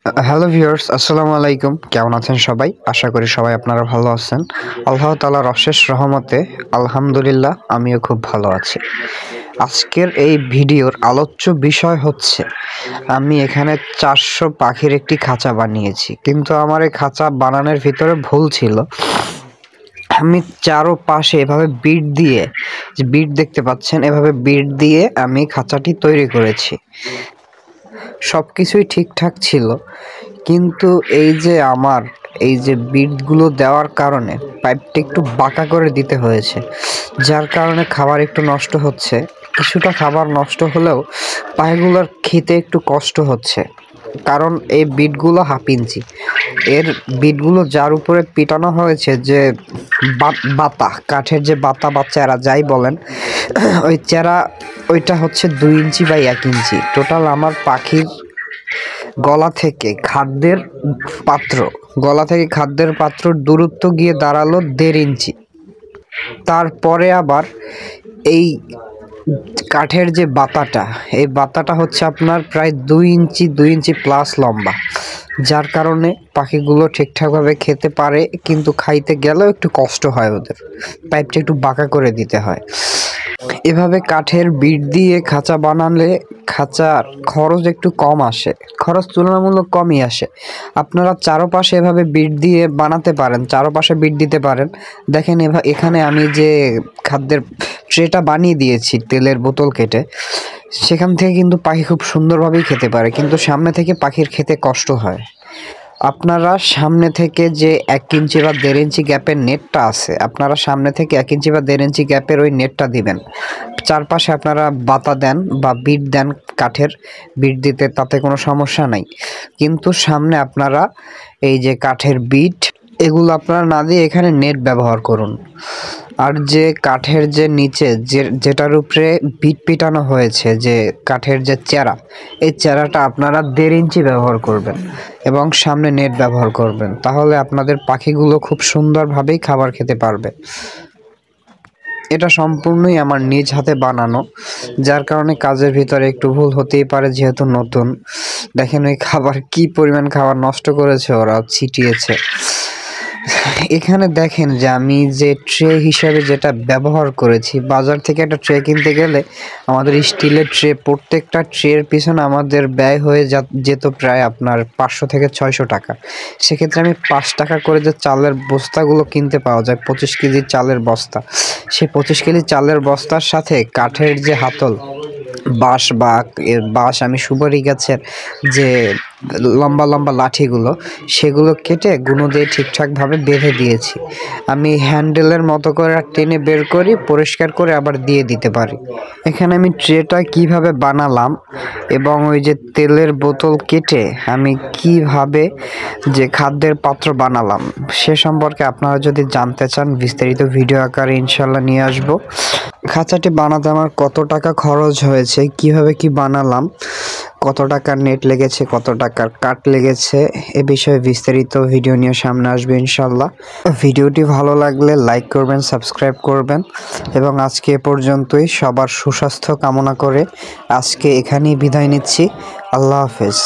Hello viewers, আসসালামু আলাইকুম। কেমন আছেন সবাই? আশা করি সবাই আপনারা ভালো আছেন। আল্লাহ তাআলার অশেষ রহমতে আলহামদুলিল্লাহ আমিও খুব ভালো আছি। আজকের এই ভিডিওর আলোচ্য বিষয় হচ্ছে আমি এখানে 400 পাখির একটি খাঁচা বানিয়েছি, কিন্তু আমার এই খাঁচা বানানোর ভিতরে ভুল ছিল। আমি চারোপাশে এভাবে বিট দিয়ে, যে বিট দেখতে পাচ্ছেন, এভাবে বিট দিয়ে আমি খাঁচাটি তৈরি করেছি। সব কিছুই ঠিকঠাক ছিল, কিন্তু এই যে বিটগুলো দেওয়ার কারণে পাইপটা একটু বাঁকা করে দিতে হয়েছে, যার কারণে খাবার একটু নষ্ট হচ্ছে। কিছুটা খাবার নষ্ট হলেও পাখিগুলোর খেতে একটু কষ্ট হচ্ছে, কারণ এই বিটগুলো হাফ ইঞ্চি। এর বিটগুলো যার উপরে পিটানো হয়েছে, যে বাতা কাঠের যে বাতা বা চেরা যাই বলেন, ওই চেরা ওইটা হচ্ছে 2 ইঞ্চি বাই 1 ইঞ্চি। টোটাল আমার পাখির গলা থেকে খাদ্যের পাত্রর দূরত্ব গিয়ে দাঁড়ালো 1.5 ইঞ্চি। তারপরে আবার এই কাঠের যে বাতাটা, এই বাতাটা হচ্ছে আপনার প্রায় 2 ইঞ্চি প্লাস লম্বা, যার কারণে পাখিগুলো ঠিকঠাকভাবে খেতে পারে, কিন্তু খাইতে গেলেও একটু কষ্ট হয়, ওদের পাইপটা একটু বাঁকা করে দিতে হয়। এভাবে কাঠের বিট দিয়ে খাঁচা বানালে খাঁচার খরচ একটু কম আসে, খরচ তুলনামূলক কমই আসে। আপনারা চারপাশে এভাবে বিট দিয়ে বানাতে পারেন, চারপাশে বিট দিতে পারেন। দেখেন এখানে আমি যে খাদ্যের ট্রেটা বানিয়ে দিয়েছি তেলের বোতল কেটে, সেখান থেকে কিন্তু পাখি খুব সুন্দরভাবেই খেতে পারে, কিন্তু সামনে থেকে পাখির খেতে কষ্ট হয়। আপনারা সামনে থেকে যে 1 ইঞ্চি বা 1.5 ইঞ্চি গ্যাপের নেটটা আছে, আপনারা সামনে থেকে 1 ইঞ্চি বা 1.5 ইঞ্চি গ্যাপের ওই নেটটা দিবেন। চারপাশে আপনারা বাতা দেন বা বিট দেন, কাঠের বিট দিতে তাতে কোনো সমস্যা নাই, কিন্তু সামনে আপনারা এই যে কাঠের বিট, এগুলো আপনারা না দিয়ে এখানে নেট ব্যবহার করুন। আর যে কাঠের যে নিচে যেটার উপরে বিট পিটানো হয়েছে, যে কাঠের যে চেরা, এই চেরাটা আপনারা 1.5 ইঞ্চি ব্যবহার করবেন এবং সামনে নেট ব্যবহার করবেন, তাহলে আপনাদের পাখিগুলো খুব সুন্দরভাবেই খাবার খেতে পারবে। এটা সম্পূর্ণই আমার নিজ হাতে বানানো, যার কারণে কাজের ভিতরে একটু ভুল হতেই পারে, যেহেতু নতুন। দেখেন ওই খাবার, কি পরিমাণ খাবার নষ্ট করেছে ওরা, ছিটিয়েছে। এখানে দেখেন যে আমি যে ট্রে হিসাবে যেটা ব্যবহার করেছি, বাজার থেকে একটা ট্রে কিনতে গেলে আমাদের স্টিলের ট্রে, প্রত্যেকটা ট্রের পিছনে আমাদের ব্যয় হয়ে যেত প্রায় আপনার 500 থেকে 600 টাকা। সেক্ষেত্রে আমি 5 টাকা করে যে চালের বস্তাগুলো কিনতে পাওয়া যায়, 25 কেজি চালের বস্তা, সেই 25 কেজি চালের বস্তার সাথে কাঠের যে হাতল, বাঁশ আমি সুপারি গাছের যে লম্বা লম্বা লাঠিগুলো, সেগুলো কেটে গুঁড়ো দিয়ে ঠিকঠাকভাবে বেঁধে দিয়েছি। আমি হ্যান্ডেলের মতো করে টেনে বের করি, পরিষ্কার করে আবার দিয়ে দিতে পারি। এখানে আমি ট্রেটা কিভাবে বানালাম এবং ওই যে তেলের বোতল কেটে আমি কিভাবে যে খাদ্যের পাত্র বানালাম, সে সম্পর্কে আপনারা যদি জানতে চান, বিস্তারিত ভিডিও আকারে ইনশাল্লাহ নিয়ে আসব। খাঁচাটি বানাতে আমার কত টাকা খরচ হয়েছে, কিভাবে কি বানালাম, কত টাকার নেট লেগেছে, কত টাকার কাঠ লেগেছে, এ বিষয়ে বিস্তারিত ভিডিও নিয়ে সামনে আসবে ইনশাল্লাহ। ভিডিওটি ভালো লাগলে লাইক করবেন, সাবস্ক্রাইব করবেন, এবং আজকে এ পর্যন্তই। সবার সুস্বাস্থ্য কামনা করে আজকে এখানেই বিদায় নিচ্ছি। আল্লাহ হাফেজ।